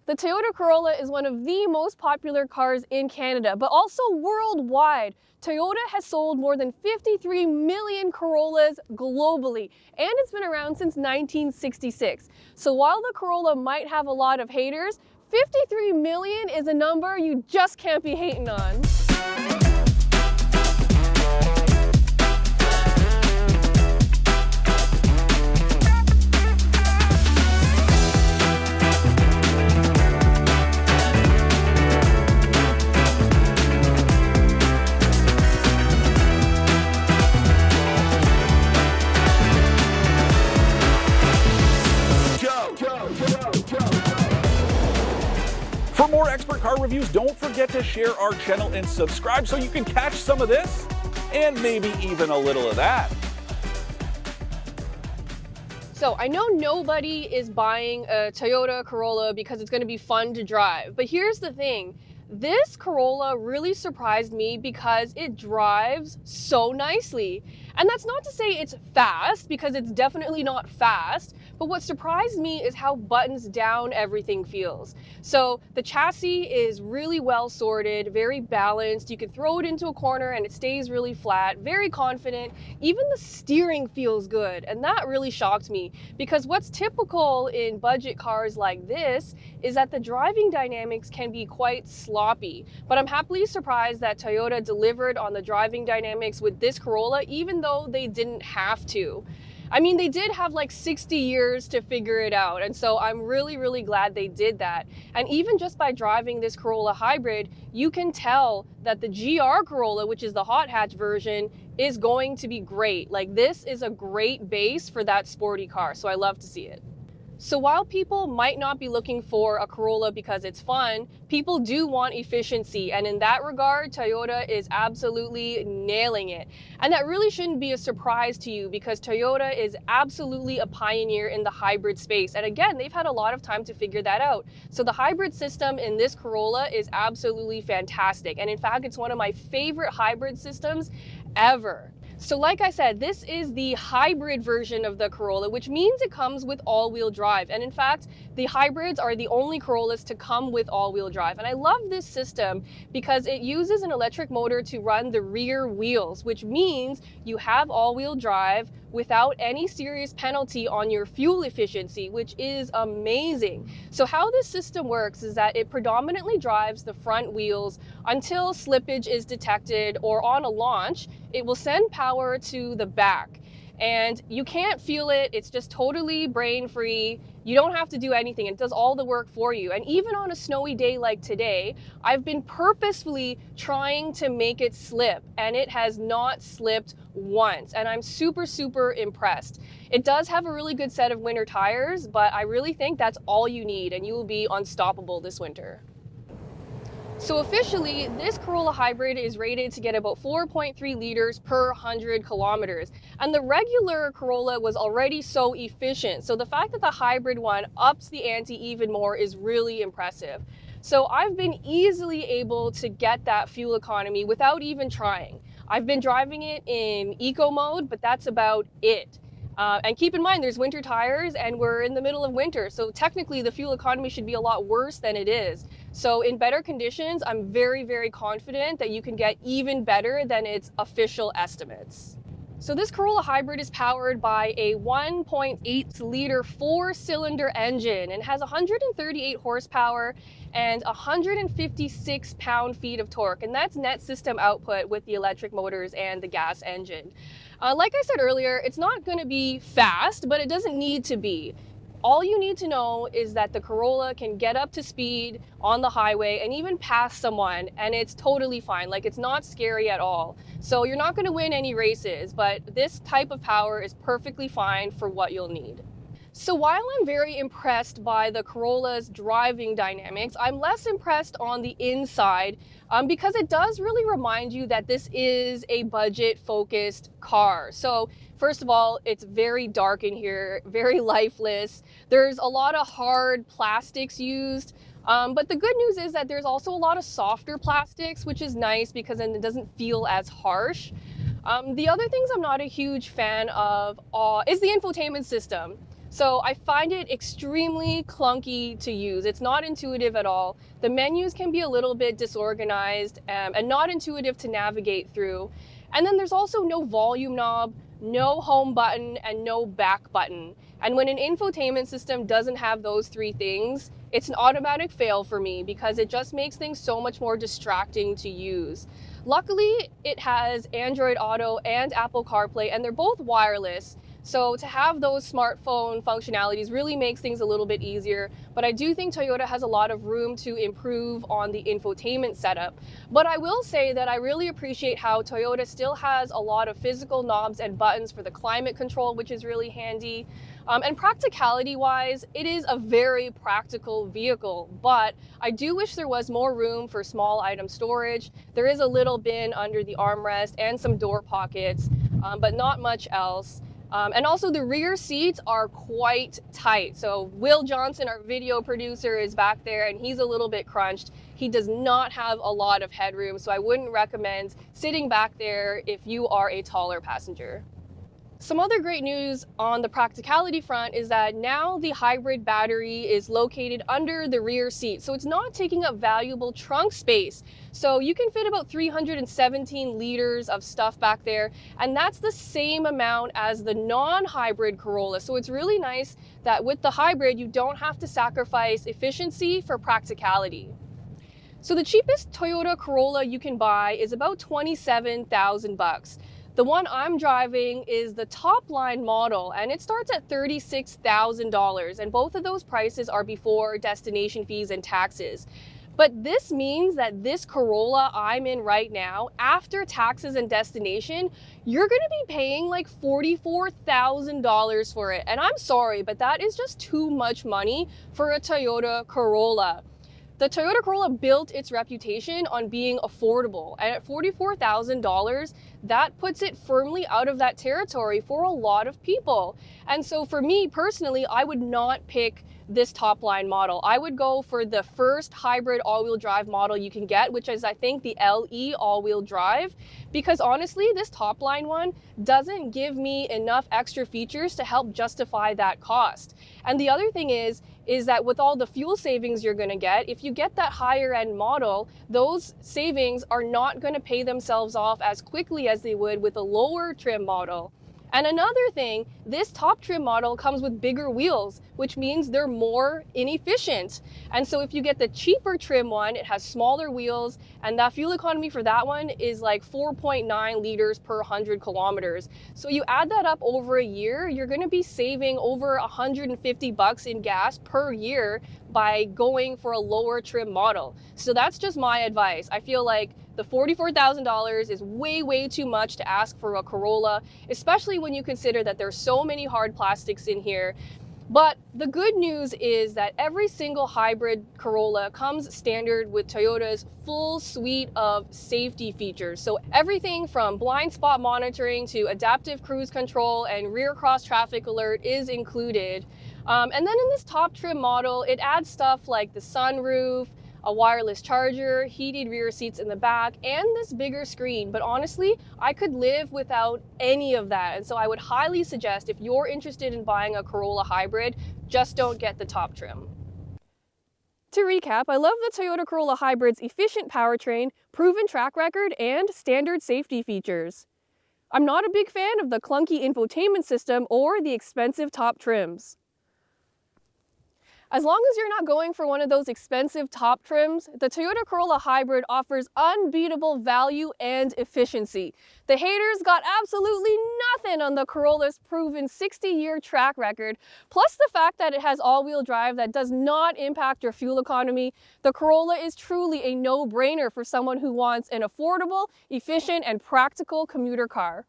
The Toyota Corolla is one of the most popular cars in Canada, but also worldwide. Toyota has sold more than 53 million Corollas globally, and it's been around since 1966. So while the Corolla might have a lot of haters, 53 million is a number you just can't be hating on. For more expert car reviews, don't forget to share our channel and subscribe so you can catch some of this and maybe even a little of that. So I know nobody is buying a Toyota Corolla because it's going to be fun to drive, but here's the thing. This Corolla really surprised me because it drives so nicely. And that's not to say it's fast, because it's definitely not fast, but what surprised me is how buttons down everything feels. So the chassis is really well sorted, very balanced. You can throw it into a corner and it stays really flat, very confident. Even the steering feels good, and that really shocked me, because what's typical in budget cars like this is that the driving dynamics can be quite sloppy. But I'm happily surprised that Toyota delivered on the driving dynamics with this Corolla, even though they didn't have to. I mean, they did have like 60 years to figure it out, and so I'm really glad they did that. And even just by driving this Corolla Hybrid, you can tell that the GR Corolla, which is the hot hatch version, is going to be great. Like, this is a great base for that sporty car, so I love to see it. So while people might not be looking for a Corolla because it's fun, people do want efficiency, and in that regard, Toyota is absolutely nailing it. And that really shouldn't be a surprise to you, because Toyota is absolutely a pioneer in the hybrid space. And again, they've had a lot of time to figure that out. So the hybrid system in this Corolla is absolutely fantastic. And in fact, it's one of my favorite hybrid systems ever. So like I said, this is the hybrid version of the Corolla, which means it comes with all-wheel drive. And in fact, the hybrids are the only Corollas to come with all-wheel drive. And I love this system because it uses an electric motor to run the rear wheels, which means you have all-wheel drive without any serious penalty on your fuel efficiency, which is amazing. So how this system works is that it predominantly drives the front wheels until slippage is detected, or on a launch, it will send power to the back. And you can't feel it, it's just totally brain-free. You don't have to do anything, it does all the work for you. And even on a snowy day like today, I've been purposefully trying to make it slip, and it has not slipped once. And I'm super impressed. It does have a really good set of winter tires, but I really think that's all you need, and you will be unstoppable this winter. So officially, this Corolla Hybrid is rated to get about 4.3 liters per 100 kilometers. And the regular Corolla was already so efficient. So the fact that the hybrid one ups the ante even more is really impressive. So I've been easily able to get that fuel economy without even trying. I've been driving it in eco mode, but that's about it. And keep in mind, there's winter tires and we're in the middle of winter, so technically the fuel economy should be a lot worse than it is. So in better conditions, I'm very confident that you can get even better than its official estimates. So this Corolla Hybrid is powered by a 1.8 liter 4-cylinder engine and has 138 horsepower and 156 pound-feet of torque, and that's net system output with the electric motors and the gas engine. Like I said earlier, it's not going to be fast, but it doesn't need to be. All you need to know is that the Corolla can get up to speed on the highway and even pass someone, and it's totally fine. Like, it's not scary at all. So you're not going to win any races, but this type of power is perfectly fine for what you'll need. So while I'm very impressed by the Corolla's driving dynamics, I'm less impressed on the inside because it does really remind you that this is a budget-focused car. So first of all, it's very dark in here, very lifeless. There's a lot of hard plastics used. But the good news is that there's also a lot of softer plastics, which is nice because then it doesn't feel as harsh. The other things I'm not a huge fan of is the infotainment system. So I find it extremely clunky to use. It's not intuitive at all. The menus can be a little bit disorganized and not intuitive to navigate through. And then there's also no volume knob, no home button, and no back button. And when an infotainment system doesn't have those three things, it's an automatic fail for me because it just makes things so much more distracting to use. Luckily, it has Android Auto and Apple CarPlay, and they're both wireless. So to have those smartphone functionalities really makes things a little bit easier, but I do think Toyota has a lot of room to improve on the infotainment setup. But I will say that I really appreciate how Toyota still has a lot of physical knobs and buttons for the climate control, which is really handy. And practicality-wise, it is a very practical vehicle, but I do wish there was more room for small item storage. There is a little bin under the armrest and some door pockets, but not much else. And also the rear seats are quite tight. So Will Johnson, our video producer, is back there and he's a little bit crunched. He does not have a lot of headroom, so I wouldn't recommend sitting back there if you are a taller passenger. Some other great news on the practicality front is that now the hybrid battery is located under the rear seat, so it's not taking up valuable trunk space. So you can fit about 317 liters of stuff back there, and that's the same amount as the non-hybrid Corolla. So it's really nice that with the hybrid, you don't have to sacrifice efficiency for practicality. So the cheapest Toyota Corolla you can buy is about $27,000. The one I'm driving is the top line model, and it starts at $36,000, and both of those prices are before destination fees and taxes. But this means that this Corolla I'm in right now, after taxes and destination, you're gonna be paying like $44,000 for it. And I'm sorry, but that is just too much money for a Toyota Corolla. The Toyota Corolla built its reputation on being affordable, and at $44,000, that puts it firmly out of that territory for a lot of people. And so for me personally, I would not pick this top line model. I would go for the first hybrid all-wheel drive model you can get, which is I think the LE all-wheel drive, because honestly, this top line one doesn't give me enough extra features to help justify that cost. And the other thing is that with all the fuel savings you're gonna get, if you get that higher end model, those savings are not gonna pay themselves off as quickly as they would with a lower trim model. And another thing, this top trim model comes with bigger wheels, which means they're more inefficient. And so if you get the cheaper trim one, it has smaller wheels, and that fuel economy for that one is like 4.9 liters per 100 kilometers. So you add that up over a year, you're gonna be saving over $150 in gas per year by going for a lower trim model. So that's just my advice. I feel like the $44,000 is way too much to ask for a Corolla, especially when you consider that there's so many hard plastics in here. But the good news is that every single hybrid Corolla comes standard with Toyota's full suite of safety features. So everything from blind spot monitoring to adaptive cruise control and rear cross traffic alert is included. And then in this top trim model, it adds stuff like the sunroof, a wireless charger, heated rear seats in the back, and this bigger screen. But honestly, I could live without any of that. And so I would highly suggest, if you're interested in buying a Corolla Hybrid, just don't get the top trim. To recap, I love the Toyota Corolla Hybrid's efficient powertrain, proven track record, and standard safety features. I'm not a big fan of the clunky infotainment system or the expensive top trims. As long as you're not going for one of those expensive top trims, the Toyota Corolla Hybrid offers unbeatable value and efficiency. The haters got absolutely nothing on the Corolla's proven 60-year track record, plus the fact that it has all-wheel drive that does not impact your fuel economy. The Corolla is truly a no-brainer for someone who wants an affordable, efficient, and practical commuter car.